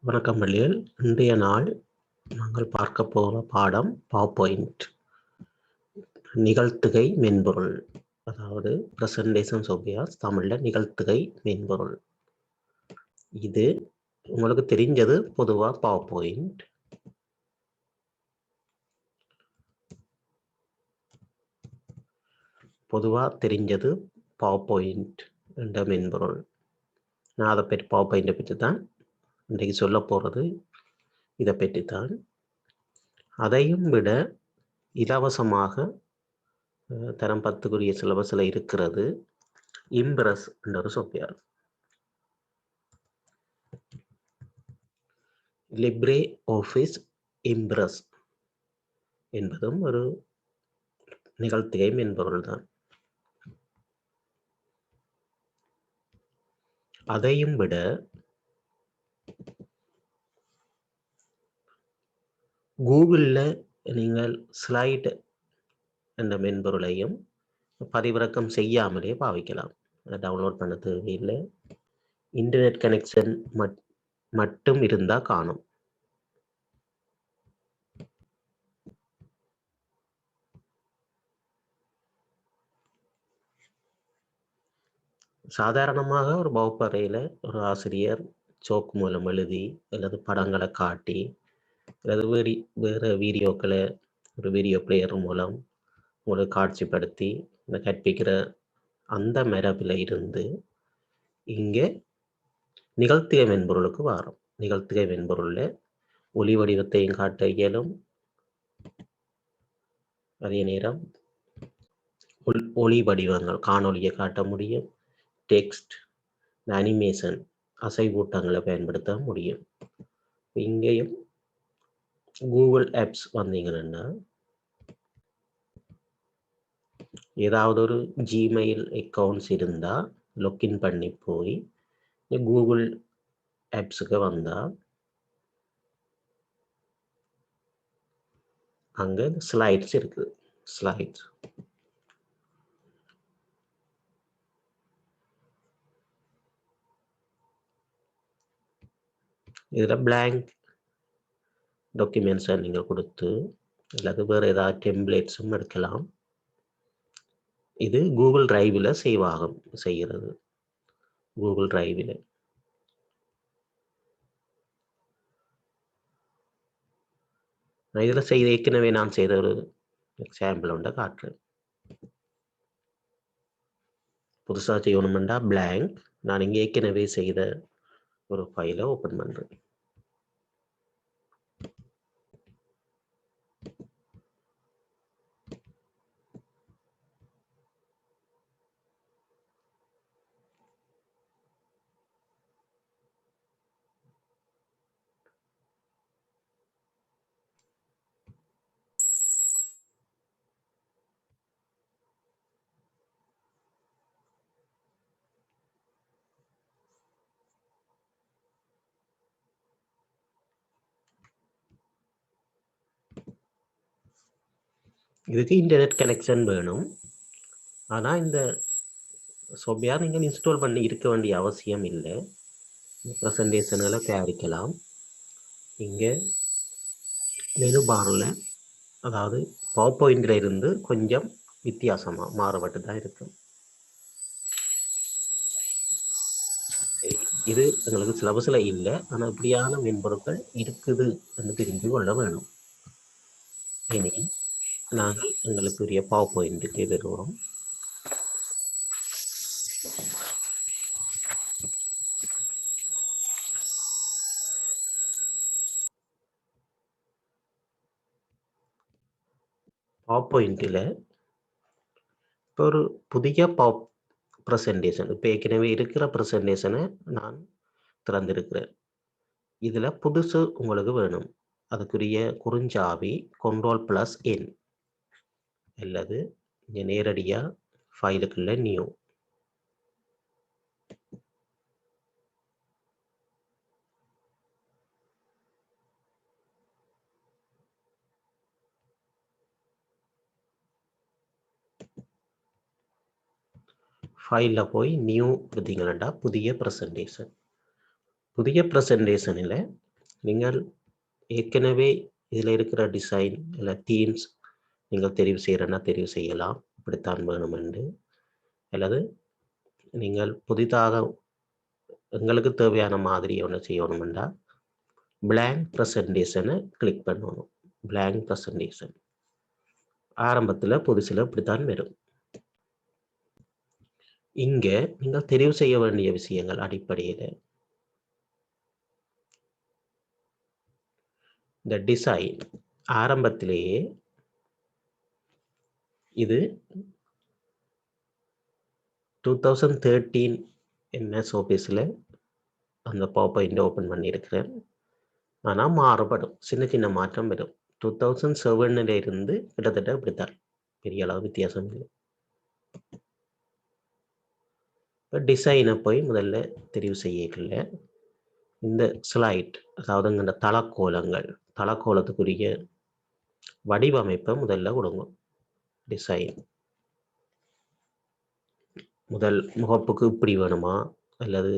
வணக்கம் பள்ளிகள். இன்றைய நாள் நாங்கள் பார்க்க போகிற பாடம் பவர்பாயிண்ட் நிகழ்த்துகை மென்பொருள், அதாவது பிரசன்டேஷன் சாஃப்ட்வேர், தமிழில் நிகழ்த்துகை மென்பொருள். இது உங்களுக்கு தெரிஞ்சது பொதுவாக பவர்பாயிண்ட். தெரிஞ்சது பவர்பாயிண்ட் என்ற மென்பொருள். நான் அதை பற்றி பவர்பாயிண்டை பற்றி தான் இன்றைக்கு சொல்ல போகிறது. இதை பற்றித்தான். அதையும் விட இலவசமாக தரம் 10க்குரிய சிலபஸில் இருக்கிறது இம்ப்ரெஸ் என்ற ஒரு சாஃப்ட்வேர். லிப்ரே ஆஃபீஸ் இம்ப்ரெஸ் என்பதும் ஒரு நிகழ்த்துகை மென்பொருள் தான். அதையும் விட கூகுளில் நீங்கள் ஸ்லைட் என்ற மென்பொருளையும் பதிவிறக்கம் செய்யாமலே பாவிக்கலாம். டவுன்லோட் பண்ண தேவையில்லை. இன்டர்நெட் கனெக்ஷன் மட்டும் இருந்தால் காணும். சாதாரணமாக ஒரு வகுப்பறையில் ஒரு ஆசிரியர் சோக்கு மூலம் எழுதி அல்லது படங்களை காட்டி அல்லது வேறு வீடியோக்களை ஒரு வீடியோ பிளேயர் மூலம் உங்களுக்கு காட்சிப்படுத்தி இந்த கற்பிக்கிற அந்த மரபில் இருந்து இங்கே நிகழ்த்துகை மென்பொருளுக்கு வரும். நிகழ்த்துகை மென்பொருளில் ஒளி வடிவத்தையும் காட்ட இயலும். அதே நேரம் ஒளி வடிவங்கள் காணொலியை காட்ட முடியும். டெக்ஸ்ட், அனிமேஷன், அசைவூட்டங்களை பயன்படுத்த முடியும். இங்கேயும் கூகுள் ஆப்ஸ் வந்தீங்கன்னா ஏதாவது ஒரு ஜிமெயில் அக்கௌண்ட்ஸ் இருந்தால் லாகின் பண்ணி போய் கூகுள் ஆப்ஸுக்கு வந்தால் அங்கே ஸ்லைட்ஸ் இருக்குது. ஸ்லைட்ஸ் இதில் பிளாங்க் டாக்குமெண்ட்ஸை நீங்கள் கொடுத்து அல்லது வேறு ஏதாவது டெம்ப்ளேட்ஸும் எடுக்கலாம். இது கூகுள் டிரைவில் செய்கிறது. கூகுள் டிரைவில் இதில் ஏற்கனவே நான் செய்த ஒரு எக்ஸாம்பிள் ஒன்றை காட்டுறேன். புதுசாக செய்யணுமெண்டா பிளாங்க், நான் இங்கே ஏற்கனவே செய்த ஒரு ஃபைலை ஓப்பன் பண்ணுறேன். இதுக்கு இன்டர்நெட் கனெக்ஷன் வேணும். ஆனால் இந்த சாஃப்ட்வேர் நீங்கள் இன்ஸ்டால் பண்ணி இருக்க வேண்டிய அவசியம் இல்லை. ப்ரெசன்டேஷன்களை தயாரிக்கலாம். இங்கே மெனு பாரில், அதாவது பவர்பாயிண்டில் இருந்து கொஞ்சம் வித்தியாசமாக மாறுபட்டு தான் இருக்கும். இது எங்களுக்கு சிலபஸில் இல்லை, ஆனால் இப்படியான மென்பொருட்கள் இருக்குது என்று தெரிந்து கொள்ள வேணும். இனி நாங்கள் எங்களுக்குரிய பவர்பாயிண்ட்டுக்கு வருவோம். பவர்பாயிண்டில் இப்போ ஒரு புதிய ப்ரெசன்டேஷன், இப்போ ஏற்கனவே இருக்கிற ப்ரெசன்டேஷனை நான் திறந்திருக்கிறேன். இதில் புதுசு உங்களுக்கு வேணும். அதுக்குரிய குறுஞ்சாவி Ctrl+N அல்லது இங்கே நேரடியாக ஃபைலுக்குள்ள நியூ. ஃபைலில் போய் நியூ கொடுத்தீங்கன்னா புதிய ப்ரெசன்டேஷன். புதிய ப்ரெசன்டேஷனில் நீங்கள் ஏற்கனவே இதில் இருக்கிற டிசைன் இல்லை தீம்ஸ் நீங்கள் தெரிவு செய்கிறன்னா தெரிவு செய்யலாம், இப்படித்தான் வேணும் என்று. அல்லது நீங்கள் புதிதாக எங்களுக்கு தேவையான மாதிரி ஒன்று செய்யணுமெண்டா blank ப்ரெசன்டேஷனை கிளிக் பண்ணணும். blank ப்ரெசன்டேஷன் ஆரம்பத்தில் புதுசில் இப்படித்தான் வரும். இங்கே நீங்கள் தெரிவு செய்ய வேண்டிய விஷயங்கள் அடிப்படையில் இந்த டிசைன் ஆரம்பத்திலேயே இது 2013 MS ஆஃபீஸில் அந்த பவர்பாயிண்ட் ஓப்பன் பண்ணியிருக்கிறேன். ஆனால் மாறுபடும், சின்ன சின்ன மாற்றம் வரும். 2007 இருந்து கிட்டத்தட்ட இப்படித்தான், பெரிய அளவு வித்தியாசம் இல்லை. இப்போ டிசைனை போய் முதல்ல தெரிவு செய்யல இந்த ஸ்லைட், அதாவது இந்த தளக்கோலத்துக்குரிய வடிவமைப்பை முதல்ல கொடுங்க. டிசைன் முதல் முகப்புக்கு இப்படி வேணுமா அல்லது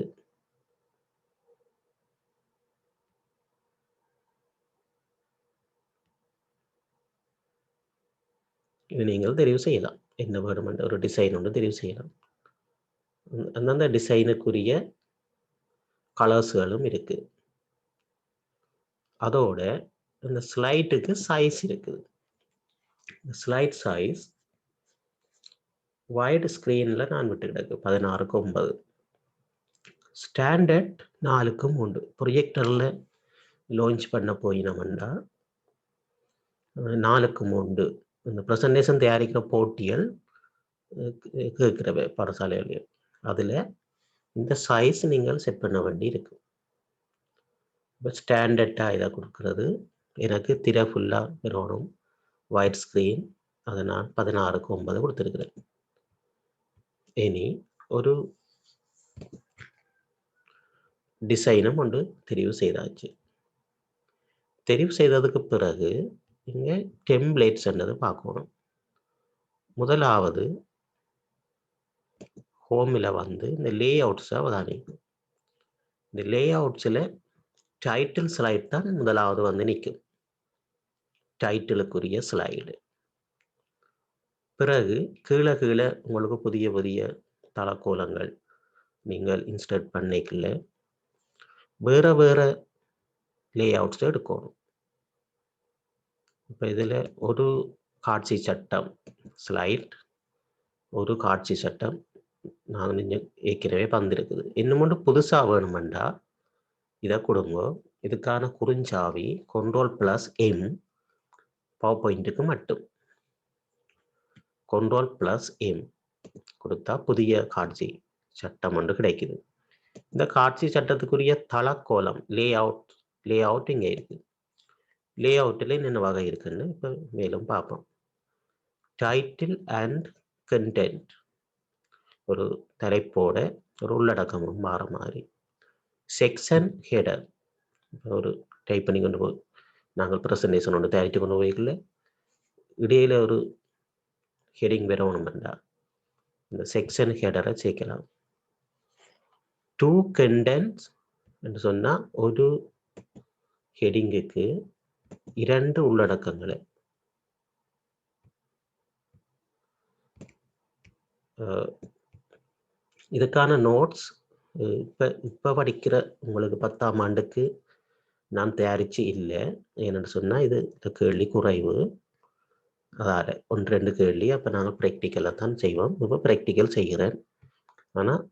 இது நீங்கள் தெரிவு செய்யலாம். என்ன வேணுமென்ற ஒரு டிசைன் ஒன்று தெரிவு செய்யலாம். அந்தந்த டிசைனுக்குரிய கலர்ஸ்களும் இருக்கு. அதோட இந்த ஸ்லைட்டுக்கு சைஸ் இருக்குது. ஸ்லைட் சைஸ் வைட் ஸ்க்ரீனில் நான் விட்டு கிடக்கு 16:9, ஸ்டாண்டர்ட் 4:3. ப்ரொஜெக்டரில் லான்ச் பண்ண போயினோம்னா 4:3 இந்த ப்ரெசன்டேஷன் தயாரிக்கிற போட்டிகள் கேட்கிறவை பாடசாலைகள், அதில் இந்த சைஸ் நீங்கள் செட் பண்ண வேண்டி இருக்கு. இப்போ ஸ்டாண்டர்டாக இதை கொடுக்கறது எனக்கு திரை ஃபுல்லாக வரணும், ஒயிட் ஸ்க்ரீன், அதை நான் 16:9 கொடுத்துருக்கிறேன். இனி ஒரு டிசைனும் ஒன்று தெரிவு செய்தாச்சு. தெரிவு செய்ததுக்கு பிறகு இங்கே டெம்ப்ளேட்ஸ் என்றது பார்க்கணும். முதலாவது ஹோமில் வந்து இந்த லே அவுட்ஸை அவதானிக்கும். இந்த லே அவுட்ஸில் டைட்டில் ஸ்லைட் தான் முதலாவது வந்து நிற்கும், டைட்டிலுக்குரிய ஸ்லைடு. பிறகு கீழே கீழே உங்களுக்கு புதிய புதிய தளக்கோலங்கள் நீங்கள் இன்ஸ்டர்ட் பண்ணிக்கல வேறு வேறு லே அவுட்ஸ் எடுக்கணும். இப்போ இதில் ஒரு காட்சி சட்டம் ஸ்லைட், ஒரு காட்சி சட்டம் நாங்கள் நீங்கள் ஏற்கனவே வந்திருக்குது. இன்னும் ஒன்று புதுசாக வேணுமெண்டா இதை கொடுங்க. இதுக்கான குறுஞ்சாவி Ctrl+M, பவர் பாயிண்ட்டுக்கு மட்டும் Ctrl+M கொடுத்தா புதிய காட்சி சட்டம் ஒன்று கிடைக்குது. இந்த காட்சி சட்டத்துக்குரிய தளக்கோலம் லே அவுட் இங்கே இருக்கு. லே அவுட்டில் என்னென்ன வகை இருக்குன்னு இப்போ மேலும் பார்ப்போம். டைட்டில் அண்ட் கண்டென்ட், ஒரு தலைப்போட ஒரு உள்ளடக்கமும் மாற மாதிரி. செக்ஷன் ஹெடர், ஒரு டைப் பண்ணி கொண்டு போய் நாங்கள் ப்ரெசன்டேஷன் ஒன்று தயாரித்து கொண்டு போய்க்கல இடையில ஒரு ஹெடிங் வரணும் வேண்டாம், இந்த செக்ஷன் ஹெடரை சேர்க்கலாம். டூ கண்டென்ட்ஸ் என்று சொன்னால் ஒரு ஹெடிங்குக்கு 2 உள்ளடக்கங்களை, இதுக்கான நோட்ஸ் இப்போ படிக்கிற உங்களுக்கு 10ஆம் ஆண்டுக்கு நான் தயாரித்து இல்லை. ஏன்னு சொன்னால் இது கேள்வி குறைவு, அதால் 1-2 கேள்வி. அப்போ நாங்கள் ப்ராக்டிக்கலாக தான் செய்வோம். இப்போ ப்ராக்டிக்கல் செய்கிறேன், ஆனால்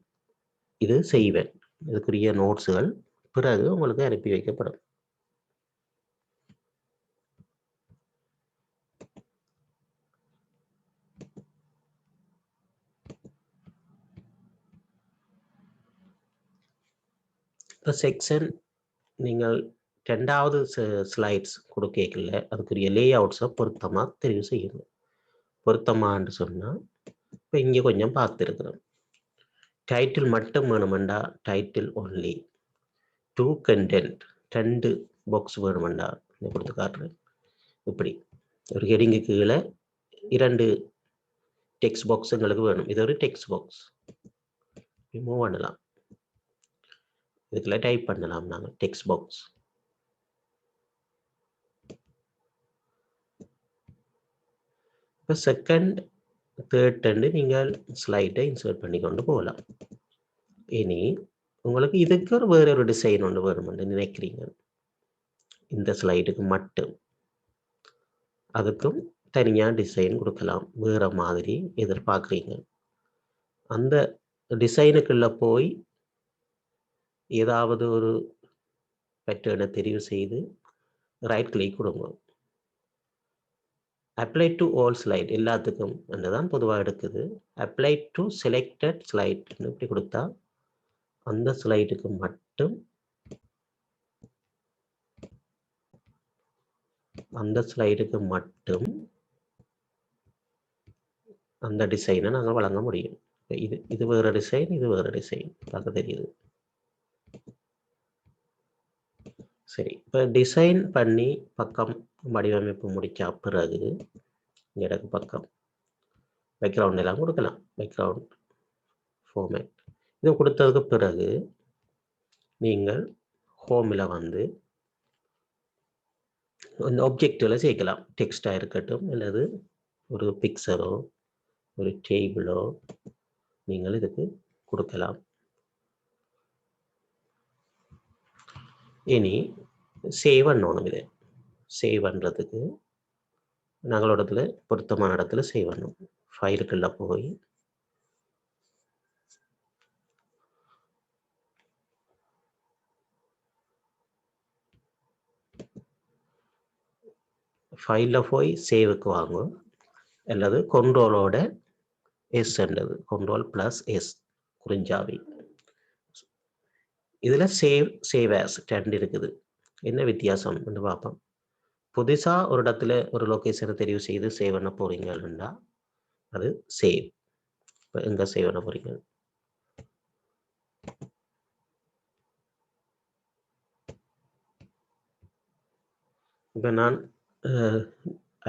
இது செய்வேன். இதுக்குரிய நோட்ஸுகள் பிறகு உங்களுக்கு அனுப்பி வைக்கப்படும். இப்போ செக்ஷன் நீங்கள் 2வது ஸ்லைட்ஸ் கொடுக்கல அதுக்குரிய லே அவுட்ஸை பொருத்தமாக தெரிவு செய்யணும். பொருத்தமான்னு சொன்னால் இப்போ இங்கே கொஞ்சம் பார்த்துருக்குறோம். டைட்டில் மட்டும் வேணுமெண்டா டைட்டில் ஒன்லி. 2 கண்டென்ட் 2 பாக்ஸ் வேணுமெண்டா இதை கொடுத்து காட்டுறேன். இப்படி ஒரு ஹெடிங்கு கீழே 2 டெக்ஸ்ட் பாக்ஸ் எங்களுக்கு வேணும். இது ஒரு டெக்ஸ்ட் பாக்ஸ், மூவ் பண்ணலாம், இதுக்குள்ள டைப் பண்ணலாம் நாங்கள் டெக்ஸ்ட் பாக்ஸ். இப்போ செகண்ட் தேர்ட் நீங்கள் ஸ்லைடை இன்சர்ட் பண்ணி கொண்டு போகலாம். இனி உங்களுக்கு இதுக்கு வேற ஒரு டிசைன் ஒன்று வேணும்னு நினைக்கிறீங்க, இந்த ஸ்லைடுக்கு மட்டும் அதுக்கும் தனியாக டிசைன் கொடுக்கலாம். வேற மாதிரி எதிர்பார்க்குறீங்க, அந்த டிசைனுக்குள்ள போய் ஏதாவது ஒரு பேட்டர்னை தெரிவு செய்து ரைட் கிளிக் கொடுங்க. அப்ளை டு ஆல் ஸ்லைட் எல்லாத்துக்கும் தான் பொதுவாக எடுக்குது. அப்ளை டு செலக்டட் ஸ்லைட் இப்படி கொடுத்தா அந்த ஸ்லைடுக்கு மட்டும் அந்த டிசைனை நாங்கள் வழங்க முடியும். இது வேற டிசைன், இது வேற டிசைன் பார்க்க தெரியுது. சரி, இப்போ டிசைன் பண்ணி பக்கம் வடிவமைப்பு முடிச்ச பிறகு இடது பக்கம் பேக்ரவுண்ட் எல்லாம் கொடுக்கலாம். பேக்ரவுண்ட் ஃபார்மேட் இது கொடுத்ததுக்கு பிறகு நீங்கள் ஹோமில் வந்து அந்த ஆப்ஜெக்டில் சேர்க்கலாம். டெக்ஸ்டாக இருக்கட்டும் அல்லது ஒரு பிக்சரோ ஒரு டேபிளோ நீங்கள் இதுக்கு கொடுக்கலாம். இனி சேவ் பண்ணணும். இதை சேவ் பண்ணுறதுக்கு நாங்களோட இடத்துல பொருத்தமான இடத்துல சேவ் பண்ணணும். ஃபைலுக்குள்ள போய் ஃபைலில் போய் சேவுக்கு வாங்கும் அல்லது கண்ட்ரோலோட எஸ் என்றது, Ctrl+S குறிஞ்சாவி. இதில் சேவ் ஆஸ் 2 இருக்குது. என்ன வித்தியாசம் என்று பார்ப்போம். புதுசாக ஒரு இடத்துல ஒரு லொக்கேஷனை தெரிவு செய்து சேவ் பண்ண போறீங்கன்னா அது சேவ். இப்போ எங்கே சேவ் பண்ண போறீங்க? இப்போ நான்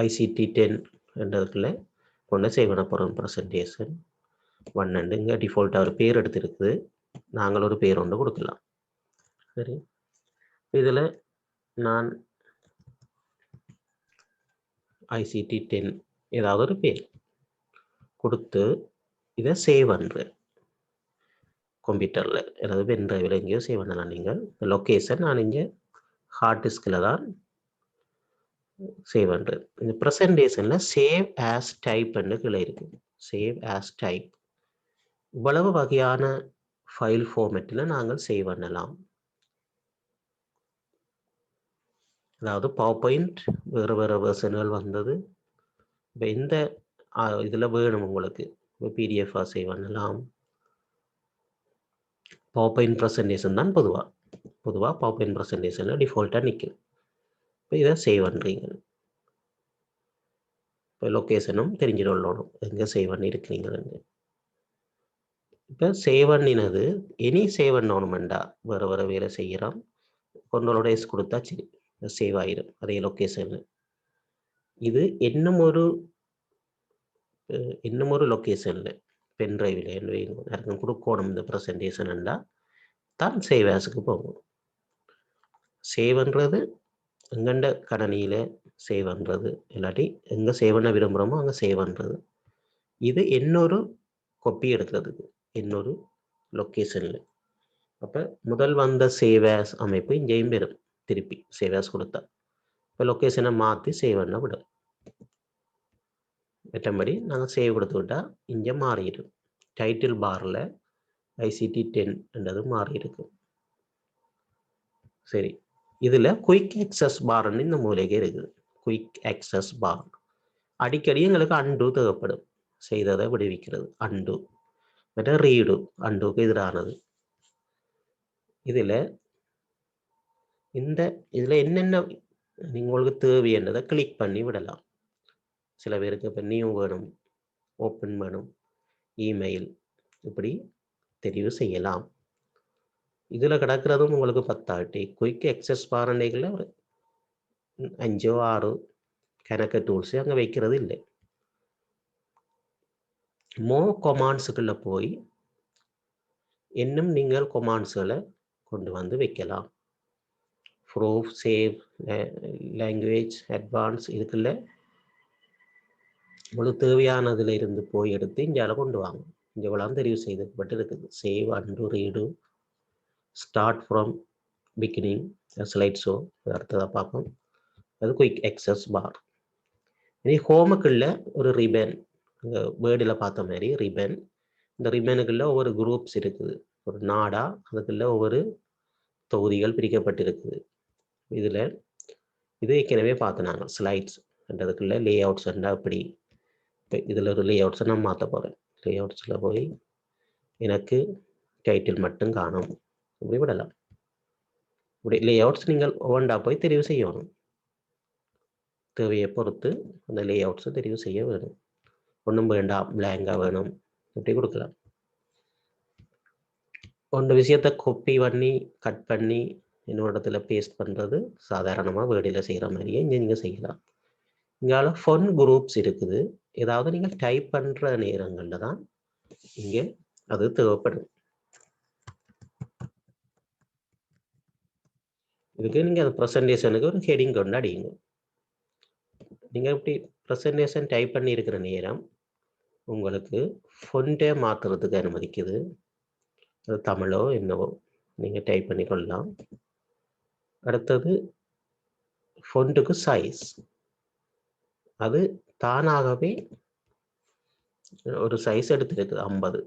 ICT 10 என்றதுக்குள்ள கொண்டு சேவ் பண்ண போகிறோம். ப்ரெசன்டேஷன் 1 இங்கே டிஃபால்ட்டாக ஒரு பேர் எடுத்துருக்குது. நாங்கள் ஒரு பேர் ஒன்று கொடுக்கலாம். சரி, இதில் நான் ICT 10 ஏதாவது ஒரு பேர் கொடுத்து இதை சேவ் பண்ணுறேன். கம்ப்யூட்டரில் ஏதாவது பென் டிரைவில் எங்கேயோ சேவ் பண்ணலாம். நீங்கள் லொக்கேஷன் நான் இங்கே ஹார்ட் டிஸ்கில் தான் சேவ் பண்ணுறேன். இந்த ப்ரெசன்டேஷனில் சேவ் ஆஸ் டைப்னு கீழே இருக்குது. Save as type. இவ்வளவு வகையான ஃபைல் ஃபார்மேட்டில் நாங்கள் சேவ் பண்ணலாம். அதாவது பவர்பாயிண்ட் வேறு வேறு வெர்ஷன்கள் வந்தது. இப்போ இந்த இதில் வேணும் உங்களுக்கு பிடிஎஃபாக சேவ் பண்ணலாம். பவர்பாயிண்ட் ப்ரெசன்டேஷன் தான் பொதுவாக பவர்பாயிண்ட் ப்ரெசன்டேஷனில் டிஃபால்ட்டாக நிற்கும். இப்போ இதை சேவ் பண்ணுறீங்க. இப்போ லொக்கேஷனும் தெரிஞ்சிடணும் எங்கே சேவ் பண்ணி இருக்கிறீங்கன்னு. இப்போ சேவ் பண்ணினது இனி சேவ் பண்ணணுமெண்டா வேறு வேலை செய்கிறோம். Ctrl S கொடுத்தா சரி சேவ் ஆயிடும் அதே லொக்கேஷனில். இது இன்னும் ஒரு லொக்கேஷனில் பென் டிரைவில் யாருக்கும் கொடுக்கணும் இந்த ப்ரெசன்டேஷன்டா தான் சேவ் ஆஸுக்கு போகும். சேவ் பண்ணுறது எங்கண்ட கணனியில் சேவ் பண்ணுறது, இல்லாட்டி எங்கே சேவ் பண்ண விரும்புகிறோமோ அங்கே சேவ் பண்ணுறது. இது இன்னொரு காப்பி எடுக்கிறதுக்கு இன்னொரு லொக்கேஷனில். அப்போ முதல் வந்த சேவ் ஆஸ் அமைப்பு இங்கேயும் பெறும். திருப்பி சேவ் ஆஸ் கொடுத்தா இப்போ லொக்கேஷனை மாற்றி சேவ் பண்ண விடும். மற்றபடி நாங்கள் சேவ் கொடுத்து விட்டால் இங்கே மாறிடும். டைட்டில் பாரில் ICT 10 என்றது மாறி இருக்கும். சரி, இதில் குயிக் ஆக்சஸ் பார்ன்னு இந்த மூலைக்கு இருக்குது. குயிக் ஆக்சஸ் பார் அடிக்கடி எங்களுக்கு அண்டு தேவைப்படும். செய்ததை விடுவிக்கிறது அண்டு. மற்ற ரீடு அண்டுக்கு எதிரானது. இதில் என்னென்ன உங்களுக்கு தேவையானதை கிளிக் பண்ணி விடலாம். சில பேருக்கு இப்போ நியூ வேணும், ஓப்பன் வேணும், இமெயில் இப்படி தெரிவு செய்யலாம். இதில் கிடக்கிறதும் உங்களுக்கு 10 குயிக் ஆக்சஸ் பாரண்டைகளில் ஒரு 5 6 கணக்கு டூல்ஸு அங்கே வைக்கிறது இல்லை. கொமாண்ட்ஸுக்குள்ள போய் இன்னும் நீங்கள் கொமாண்ட்ஸுகளை கொண்டு வந்து வைக்கலாம். ப்ரூஃப், சேவ், லாங்குவேஜ், அட்வான்ஸ் இதுக்குள்ள உங்களுக்கு தேவையானதுல இருந்து போய் எடுத்து இங்கால கொண்டு வாங்க. இங்க இவ்வளவு தெரிவு செய்யப்பட்டு இருக்குது. Save and read, start from beginning, slide show. அடுத்ததாக பார்ப்போம். அது குயிக் எக்ஸஸ் பார். இனி ஹோமுக்குள்ள ஒரு ரிபன், வேர்டில் பார்த்த மாதிரி ரிபன். இந்த ரிபனுக்குள்ள ஒவ்வொரு குரூப்ஸ் இருக்குது. ஒரு நாடா அதுக்குள்ள ஒவ்வொரு தொகுதிகள் பிரிக்கப்பட்டிருக்குது. இதில் இது ஏற்கனவே பார்த்து நாங்கள் ஸ்லைட்ஸ் என்றதுக்குள்ள லே அவுட்ஸ் என்றால் அப்படி. இப்போ இதில் ஒரு லே அவுட்ஸை நான் மாற்ற போகிறேன். லே அவுட்ஸில் போய் எனக்கு டைட்டில் மட்டும் காணும், இப்படி விடலாம். இப்படி லே அவுட்ஸ் நீங்கள் ஒவ்வொன்றா போய் தெரிவு செய்யணும். தேவையை பொறுத்து அந்த லே அவுட்ஸை தெரிவு செய்ய வேணும். ஒன்றும் வேண்டாம், பிளாங்காக வேணும், இப்படி கொடுக்கலாம். ஒன்று விஷயத்தை காப்பி பண்ணி கட் பண்ணி இன்னொரு இடத்துல பேஸ்ட் பண்ணுறது சாதாரணமாக வேர்டில் செய்கிற மாதிரியே இங்கே நீங்கள் செய்யலாம். இங்கால ஃபன் குரூப்ஸ் இருக்குது. ஏதாவது நீங்கள் டைப் பண்ணுற நேரங்களில் தான் இங்கே அது தேவைப்படும். இதுக்கு நீங்கள் அது ப்ரெசன்டேஷனுக்கு ஒரு ஹெடிங் கொண்டு அடிங்க. நீங்கள் இப்படி ப்ரெசன்டேஷன் டைப் பண்ணி இருக்கிற நேரம் உங்களுக்கு ஃபொண்டே மாற்றுறதுக்கு அனுமதிக்குது. அது தமிழோ என்னவோ நீங்கள் டைப் பண்ணி கொள்ளலாம். அடுத்தது ஃபொண்ட்டுக்கு சைஸ், அது தானாகவே ஒரு சைஸ் எடுத்துருக்கு 50,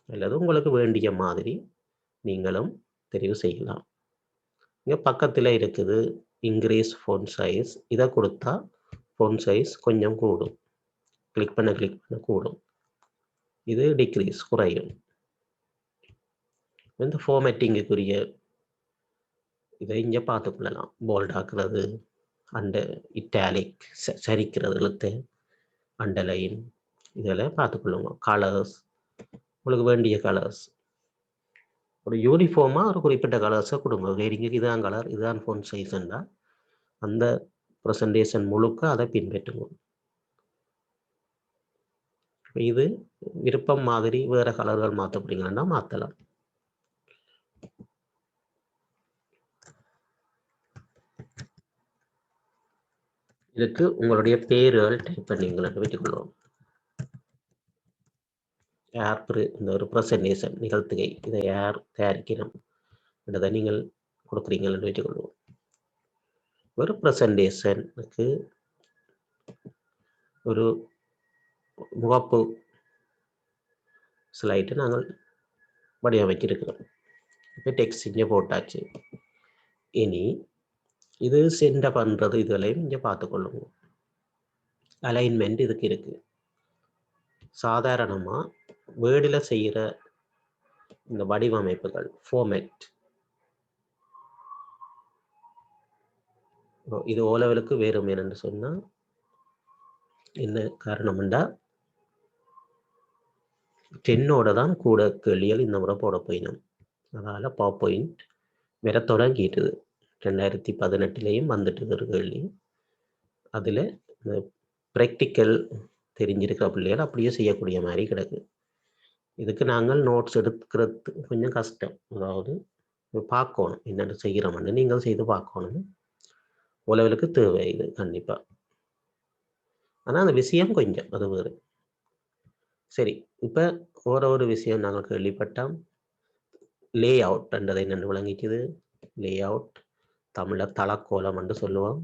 அல்லது உங்களுக்கு வேண்டிய மாதிரி நீங்களும் தெரிவு செய்யலாம். இங்கே பக்கத்தில் இருக்குது இன்க்ரீஸ் ஃபோன் சைஸ். இதை கொடுத்தா ஃபோன் சைஸ் கொஞ்சம் கூடும், கிளிக் பண்ண கூடும். இது டிக்ரீஸ் குறையும். இந்த ஃபார்மேட்டிங்குக்குரிய இதை இங்கே பார்த்துக்கொள்ளலாம். போல்டாக்குறது, இட்டாலிக் சரிக்கிறது, எழுத்து அண்டர்லைன், இதெல்லாம் பார்த்துக்கொள்ளுங்க. கலர்ஸ், உங்களுக்கு வேண்டிய கலர்ஸ் ஒரு யூனிஃபார்மாக ஒரு குறிப்பிட்ட கலர்ஸை கொடுங்க. வேறிங்க இதுதான் கலர், இதுதான் ஃபோன் சைஸ்ன்னா அந்த ப்ரெசன்டேஷன் முழுக்க அதை பின்பற்றுங்க. இது விருப்பம் மாதிரி வேற கலர்கள் மாற்றப்படுங்கன்னா மாற்றலாம். இதுக்கு உங்களுடைய பேர்கள் டைப் பண்ணீங்கன்னு வச்சுக்கொள்வோம். யார் இந்த ஒரு ப்ரெசன்டேஷன் நிகழ்த்துகை இதை யார் தயாரிக்கணும் என்றதை நீங்கள் கொடுக்குறீங்கன்னு வச்சுக்கொள்வோம். ஒரு ப்ரெசன்டேஷனுக்கு ஒரு முகப்பு ஸ்லைட்டு நாங்கள் வடிவமைச்சிருக்கிறோம். இப்போ டெக்ஸ்ட் இங்கே போட்டாச்சு. இனி இது சென்ட பண்ணுறது இதுகளையும் இங்கே பார்த்துக்கொள்ளுங்க. அலைன்மெண்ட் இதுக்கு இருக்குது. சாதாரணமாக வேர்டில் செய்கிற இந்த வடிவமைப்புகள் ஃபார்மேட், இது ஓ லெவலுக்கு வேறும் என்னன்னு சொன்னால் என்ன காரணம்டா 10ஓட தான் கூட கேள்விகள் இந்த முறை போட போயிடும். அதனால் பவர் பாயிண்ட் வேற தொடங்கிட்டுது. 2018 வந்துட்டு ஒரு கேள்வி. அதில் இந்த ப்ராக்டிக்கல் தெரிஞ்சிருக்கிற பிள்ளைகள் அப்படியே செய்யக்கூடிய மாதிரி கிடக்கு. இதுக்கு நாங்கள் நோட்ஸ் எடுக்கிறது கொஞ்சம் கஷ்டம். அதாவது பார்க்கணும் என்னென்ன செய்கிறோம்னு நீங்கள் செய்து பார்க்கணும். உலகளுக்கு தேவை இது கண்டிப்பாக. ஆனால் அந்த விஷயம் கொஞ்சம் அது வேறு. சரி, இப்போ ஒரு விஷயம் நாங்கள் கேள்விப்பட்டோம். லே அவுட்ன்றது என்னென்னு விளங்கிக்குது. லே அவுட் தமிழில் தளக்கோலம் என்று சொல்லுவோம்.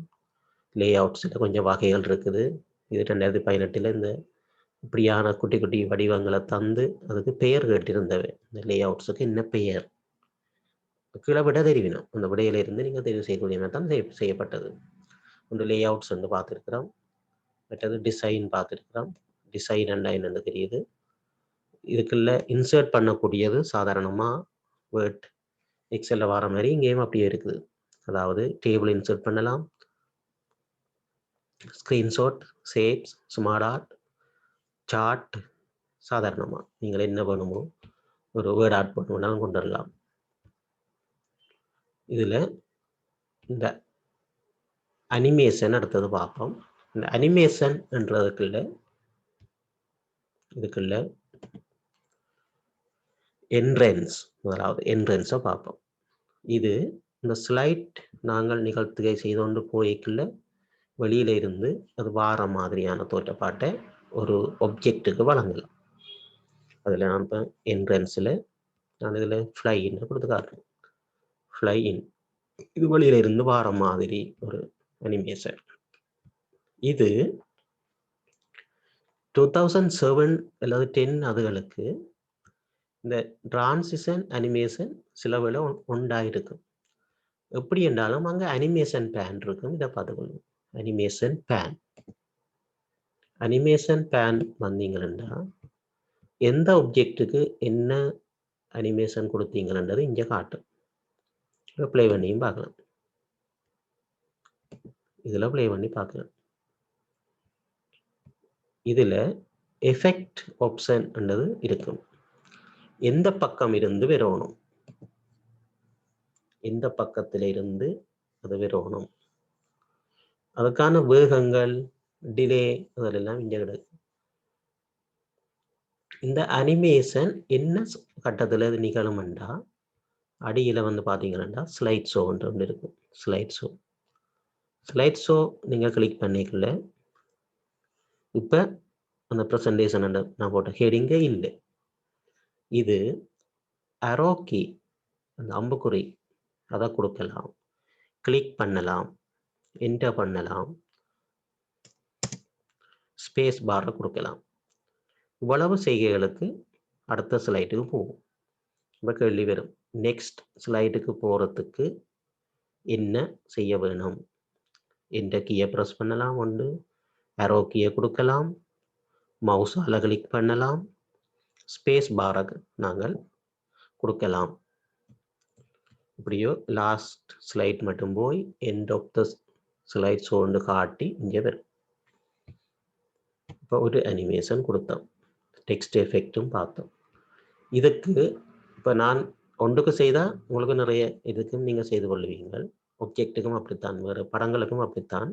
லே அவுட்ஸில் கொஞ்சம் வகைகள் இருக்குது. இது 2018 இந்த இப்படியான குட்டி குட்டி வடிவங்களை தந்து அதுக்கு பெயர் கேட்டிருந்தவை. இந்த லே அவுட்ஸுக்கு என்ன பெயர் கீழே விட தெரிவினோம். அந்த விடையிலிருந்து நீங்கள் தெரிவு செய்யக்கூடிய தான் செய்யப்பட்டது. ஒன்று லே அவுட்ஸ் வந்து பார்த்துருக்கிறோம். மற்றது டிசைன் பார்த்துருக்கிறோம். டிசைன் என்னன்னு தெரியுது. இதுக்குள்ள இன்சர்ட் பண்ணக்கூடியது சாதாரணமாக வேர்ட் எக்ஸலில் வர மாதிரி இங்கேயும் அப்படியே இருக்குது. அதாவது டேபிள் இன்சர்ட் பண்ணலாம், screenshot, shapes, smart art, chart, சாதாரணமாக நீங்கள் என்ன வேணுமோ ஒரு வேர்ட் ஆர்ட் பண்ணுவோம்னாலும் கொண்டு வரலாம். இதில் இந்த அனிமேஷன் அடுத்தது பார்ப்போம். இந்த அனிமேஷன் என்றதுக்குள்ள இதுக்குள்ள என்ட்ரன்ஸ், முதலாவது என்ட்ரன்ஸை பார்ப்போம். இது இந்த ஸ்லைட் நாங்கள் நிகழ்த்துகை செய்து கொண்டு போய்க்குள்ள வெளியில இருந்து அது வார மாதிரியான தோற்றப்பாட்டை ஒரு ஒப்ஜெக்ட்டுக்கு வழங்கலாம். அதில் நான் இப்போ என்ட்ரன்ஸில் நான் இதில் ஃப்ளை இன் கொடுத்து காட்டுறேன். ஃப்ளை இன் இது வழியில இருந்து வார மாதிரி ஒரு அனிமேஷன். இது 2007 அல்லது 10 அதுகளுக்கு இந்த டிரான்சிஷன் அனிமேஷன் சில வேளை உண்டாயிருக்கும். எப்படி என்றாலும் அங்கே அனிமேஷன் பேன் இருக்கும். இதை பார்த்துக்கணும். அனிமேஷன் பேன் வந்தீங்கன்னா எந்த ஒப்ஜெக்ட்டுக்கு என்ன அனிமேஷன் கொடுத்தீங்கன்றது இங்கே காட்டும். ப்ளே பண்ணியும் பார்க்கலாம். இதில் ப்ளே பண்ணி பார்க்கலாம். இதில் எஃபெக்ட் ஆப்ஷன் என்றது இருக்கும். எந்த பக்கம் இருந்து வரணும், எந்த பக்கத்தில் இருந்து அது வரணும், அதுக்கான வேகங்கள், டிலே, அதெல்லாம் இங்கே கிடைக்கும். இந்த அனிமேஷன் என்ன கட்டத்தில் இது நிகழும்ண்டா அடியில் வந்து பார்த்தீங்கன்னா ஸ்லைட் ஷோன்ற ஒன்று இருக்கும். ஸ்லைட் ஷோ நீங்கள் கிளிக் பண்ணிக்கல. இப்போ அந்த ப்ரெசன்டேஷன் நான் போட்ட ஹெடிங்கே இல்லை. இது அரோ கீ, அந்த அம்புக்குறி அதை கொடுக்கலாம், கிளிக் பண்ணலாம், என்டர் பண்ணலாம், ஸ்பேஸ் பாரை கொடுக்கலாம். இவ்வளவு செய்கைகளுக்கு அடுத்த ஸ்லைடுக்கு போகும். இப்போ கேள்வி வரும், நெக்ஸ்ட் ஸ்லைடுக்கு போகிறதுக்கு என்ன செய்ய வேணும்? என்டர் கீயை ப்ரெஸ் பண்ணலாம், ஒன்று அரோ கீயை கொடுக்கலாம், மவுஸால் கிளிக் பண்ணலாம், ஸ்பேஸ் பாரை நாங்கள் கொடுக்கலாம். இப்படியோ லாஸ்ட் ஸ்லைட் மட்டும் போய் எண்ட் ஆஃப் த ஸ்லைட் ஷோன்னு காட்டி இங்கே வரும். இப்போ ஒரு அனிமேஷன் கொடுத்தோம், டெக்ஸ்ட் எஃபெக்டும் பார்த்தோம். இதுக்கு இப்போ நான் ஒன்றுக்கு செய்தால் உங்களுக்கு நிறைய இதுக்கும் நீங்கள் செய்து கொள்வீங்கள். ஒப்ஜெக்ட்டுக்கும் அப்படித்தான், வேறு படங்களுக்கும் அப்படித்தான்.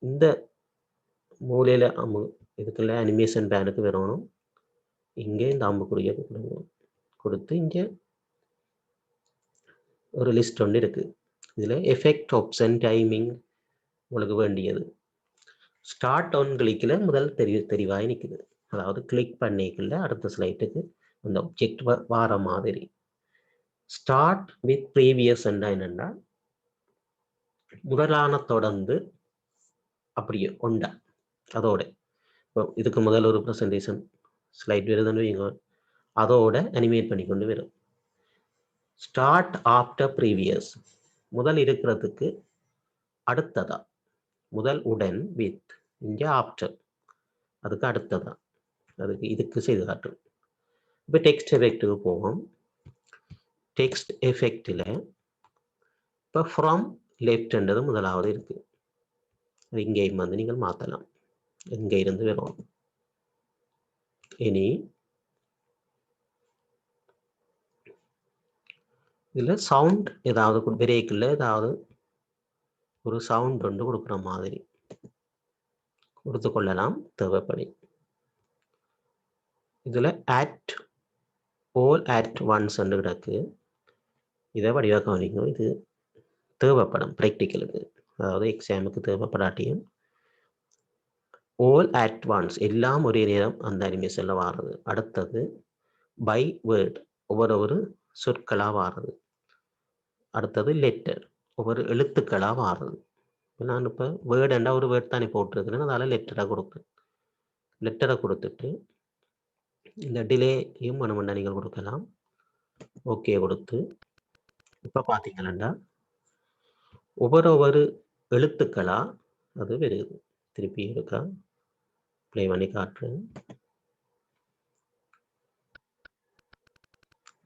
இந்த மூலையில் இதுக்குள்ள அனிமேஷன் பேனுக்கு வரணும். இங்கே இந்த அம்புக்குறியை கொடுத்து இங்கே ஒரு லிஸ்ட் ஒன்று இருக்குது. இதில் எஃபெக்ட் ஆப்ஷன் டைமிங் உங்களுக்கு வேண்டியது. ஸ்டார்ட் ஆன் கிளிக்கில் முதல் தெரிவாய் நிற்குது. அதாவது கிளிக் பண்ணிக்கல அடுத்த ஸ்லைட்டுக்கு அந்த ஆப்ஜெக்ட் வார மாதிரி. ஸ்டார்ட் வித் ப்ரீவியஸ் என்னன்னா முதலான தொடர்ந்து அப்படியே ஒண்டா அதோட இப்போ இதுக்கு முதல் ஒரு ப்ரெசன்டேஷன் ஸ்லைட் வருதுன்னு வைங்க, அதோட அனிமேட் பண்ணி கொண்டு வரும். ஸ்டார்ட் ஆஃப்டர் ப்ரீவியஸ் முதல் இருக்கிறதுக்கு அடுத்ததா, முதல் உடன் வித் இங்கே ஆஃப்டர் அதுக்கு அடுத்ததா, அதுக்கு இதுக்கு செய்து காட்டும். இப்போ டெக்ஸ்ட் எஃபெக்ட்டுக்கு போவோம். டெக்ஸ்ட் எஃபெக்டில் இப்போ ஃப்ரம் லெஃப்ட்ன்றது முதலாவது இருக்கு. அது இங்கேயும் வந்து நீங்கள் மாற்றலாம், இங்கே இருந்து வரும். இனி இதில் சவுண்ட் ஏதாவது பிரேக்கில் ஏதாவது ஒரு சவுண்ட் ஒன்று கொடுக்குற மாதிரி கொடுத்து கொள்ளலாம் தேவைப்படி. இதில் அட் all at once கிடக்கு. இதை வடிவாக கவனிக்கணும். இது தேவைப்படும் ப்ராக்டிக்கலுக்கு, அதாவது எக்ஸாமுக்கு தேவைப்படாட்டியும் all at once எல்லாம் ஒரே நேரம் அந்த அனிமேஷனில் வாடுறது. அடுத்தது பை வேர்ட் ஒவ்வொரு சொற்களாக வாடுறது. அடுத்தது லெட்டர் ஒவ்வொரு எழுத்துக்களாக வாடுறது. நான் இப்போ வேர்டுண்டா ஒரு வேர்ட் தானே போட்டிருக்கிறேன், அதனால் லெட்டரை கொடுத்துட்டு இந்த டிலேயும் வேணுமெண்டா நீங்கள் கொடுக்கலாம். ஓகே கொடுத்து இப்போ பார்த்தீங்கன்னா ஒவ்வொரு எழுத்துக்களா அது வருது. திருப்பி இருக்கா ப்ளே பண்ணி காட்டுறேன்.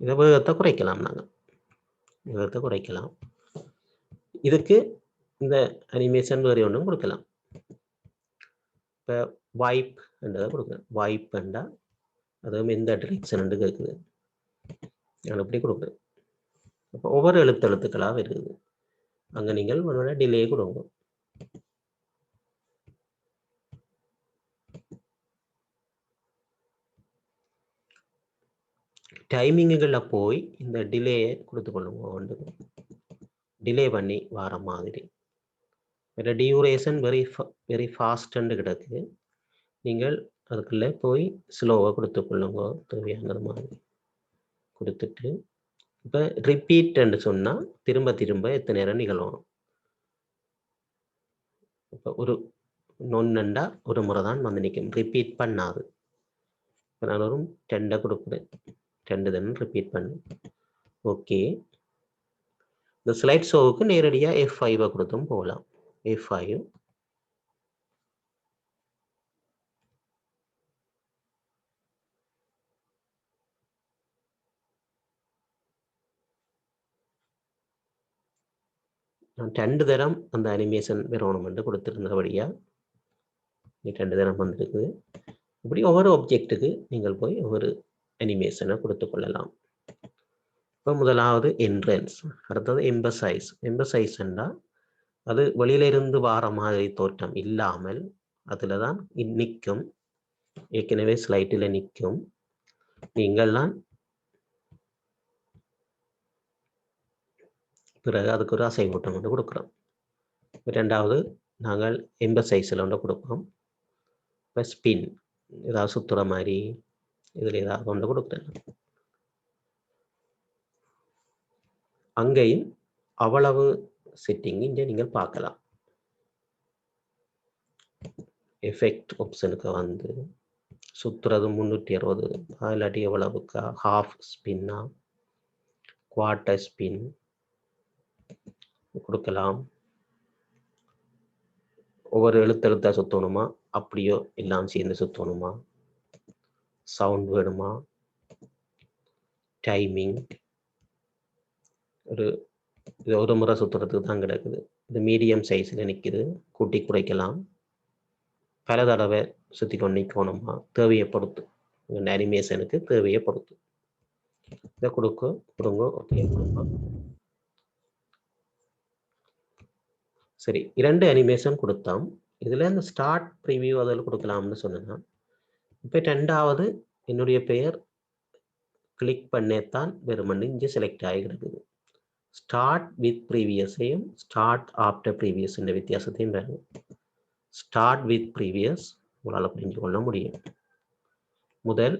இதை வேகத்தை குறைக்கலாம், நாங்கள் வேகத்தை குறைக்கலாம். இதுக்கு இந்த அனிமேஷன் வேறு ஒன்றும் கொடுக்கலாம். இப்போ வைப் என்றதை கொடுக்குறேன். வைப் என்றா அதுவும் எந்த டிரெக்ஷன் கேட்குது, நான் இப்படி கொடுக்குறேன். அப்போ ஒவ்வொரு எழுத்துக்களாக வருது. அங்கே நீங்கள் உங்களோட டிலே கொடுங்க. டைமிங்குகளில் போய் இந்த டிலேயை கொடுத்து கொள்ளுங்க. ஒன்று டிலே பண்ணி வர மாதிரி. டியூரேஷன் வெரி ஃபாஸ்ட்ன்னு கிடக்கு. நீங்கள் அதுக்குள்ளே போய் ஸ்லோவாக கொடுத்துக்கொள்ளுங்க தேவையானது மாதிரி கொடுத்துட்டு இப்போ ரிப்பீட்ன்னு சொன்னால் திரும்ப திரும்ப எத்தனை நேரம் நிகழும். இப்போ ஒரு நொன்னண்டா ஒரு முறை தான் வந்து நிற்கும், ரிப்பீட் பண்ணாது. இப்போ நான் ஒரு 10 கொடுக்குறேன், 2 தானே ரிப்பீட் பண்ணு. ஓகே, இந்த ஸ்லைட் ஷோவுக்கு நேரடியாக F5 கொடுத்தும் போகலாம். F5 நான் 2 தரம் அந்த அனிமேஷன் வேணுமென்று கொடுத்துருந்தபடியா 2 தரம் வந்திருக்குது. இப்படி ஒவ்வொரு ஆப்ஜெக்ட்டுக்கு நீங்கள் போய் ஒவ்வொரு அனிமேஷனை கொடுத்து கொள்ளலாம். இப்போ முதலாவது என்ட்ரன்ஸ், அடுத்தது எம்பசைஸ். எம்பசைஸ்ன்னா அது வெளியிலிருந்து வார மாதிரி தோற்றம் இல்லாமல் அதில் தான் நிற்கும், ஏற்கனவே ஸ்லைட்டில் நிற்கும். நீங்கள்லாம் பிறகு அதுக்கு ஒரு அசைவூட்டம் வந்து கொடுக்குறோம். ரெண்டாவது நாங்கள் எம்பசைஸில் ஒன்று கொடுப்போம். இப்போ ஸ்பின், ஏதாவது சுற்றுற மாதிரி இதில் ஏதாவது ஒன்று கொடுக்குறேன். அங்கேயும் அவ்வளவு செட்டிங் இங்கே நீங்கள் பார்க்கலாம். எஃபெக்ட் ஆப்ஷனுக்கு வந்து சுற்றுறது 360, இல்லாட்டி எவ்வளவுக்கா, ஹாஃப் ஸ்பின்னா, குவார்ட்டர் ஸ்பின் கொடுக்கலாம். ஒவ்வொரு எழுத்தா சுற்றணுமா, அப்படியோ எல்லாம் சேர்ந்து சுற்றணுமா, சவுண்ட் வேணுமா, டைமிங், ஒரு முறை சுற்றுறதுக்கு தான் கிடக்குது. இது மீடியம் சைஸில் நிற்குது, கூட்டி குறைக்கலாம். பல தடவை சுற்றி கொண்டு நிற்கணுமா, தேவையை பொறுத்து, அனிமேஷனுக்கு தேவையை பொறுத்து இதை கொடுங்க. ஓகே கொடுங்க. சரி, 2 அனிமேஷன் கொடுத்தோம். இதில் இந்த ஸ்டார்ட் ப்ரிவியூ அதில் கொடுக்கலாம்னு சொன்னேன்னா, இப்போ 2வது என்னுடைய பெயர் கிளிக் பண்ணேத்தான் வெறுமனே இங்கே செலக்ட் ஆகிருக்குது. ஸ்டார்ட் வித் ப்ரீவியஸையும் ஸ்டார்ட் ஆஃப்டர் ப்ரீவியஸ் என்ற வித்தியாசத்தையும் வேணும். ஸ்டார்ட் வித் ப்ரீவியஸ் உங்களால் புரிஞ்சு கொள்ள முடியும். முதல்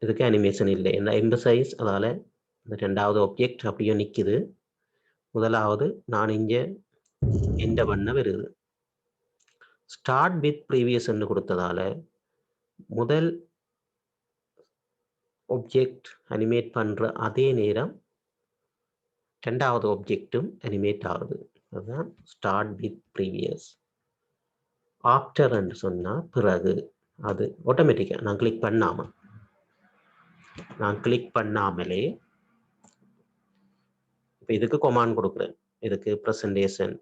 இதுக்கு அனிமேஷன் இல்லை, என்ன எம்பசைஸ், அதால் இந்த 2வது ஆப்ஜெக்ட் அப்படியே நிற்குது. முதலாவது நான் இங்கே எந்த பண்ண வருது. ஸ்டார்ட் வித் ப்ரீவியஸ் என்று கொடுத்ததால முதல் ஆப்ஜெக்ட் அனிமேட் பண்ணுற அதே நேரம் 2வது ஆப்ஜெக்டும் அனிமேட் ஆகுது. அதுதான் ஸ்டார்ட் வித் ப்ரீவியஸ். ஆஃப்டர் என்று சொன்னால் பிறகு, அது ஆட்டோமேட்டிக்காக நான் கிளிக் பண்ணாமலே இப்போ இதுக்கு கொமாண்ட் கொடுக்குறேன். இதுக்கு ப்ரெசன்டேஷன்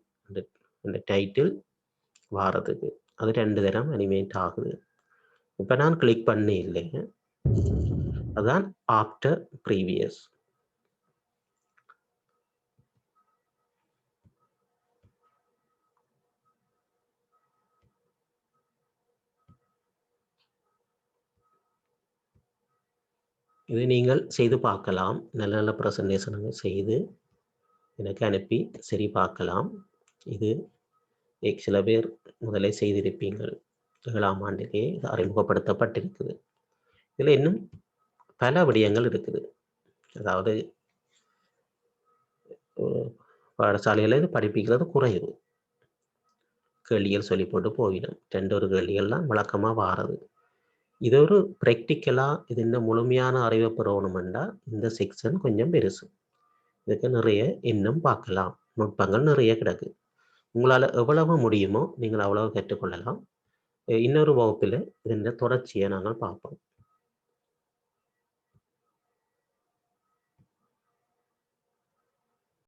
இந்த டைட்டில் வாரதுக்கு அது 2 தரம் அனிமேட் ஆகுது. இப்போ நான் கிளிக் பண்ண இல்லை, அதுதான் ஆஃப்டர் ப்ரீவியஸ். இது நீங்கள் செய்து பார்க்கலாம். நல்ல நல்ல ப்ரெசன்டேஷனுங்க செய்து எனக்கு அனுப்பி சரி பார்க்கலாம். இது சில பேர் முதலே செய்திருப்பீங்கள், 7ஆம் ஆண்டிலே அறிமுகப்படுத்தப்பட்டிருக்குது. இதில் இன்னும் பல விடயங்கள் இருக்குது. அதாவது பாடசாலையில் இது படிப்பிக்கிறது குறைவு, கேள்விகள் சொல்லி போட்டு போயிடும். 2 கேள்விகள்லாம் வழக்கமாக வாரது. இது ஒரு ப்ராக்டிக்கலாக இது இன்னும் முழுமையான அறிவை பெறணுமெண்டா இந்த செக்ஷன் கொஞ்சம் பெருசு. இதுக்கு நிறைய இன்னும் பார்க்கலாம், நுட்பங்கள் நிறைய கிடக்கு. உங்களால் எவ்வளவு முடியுமோ நீங்கள் அவ்வளவு கற்றுக்கொள்ளலாம். இன்னொரு வகுப்பில் இதன் தொடர்ச்சியை நாங்கள் பார்ப்போம்.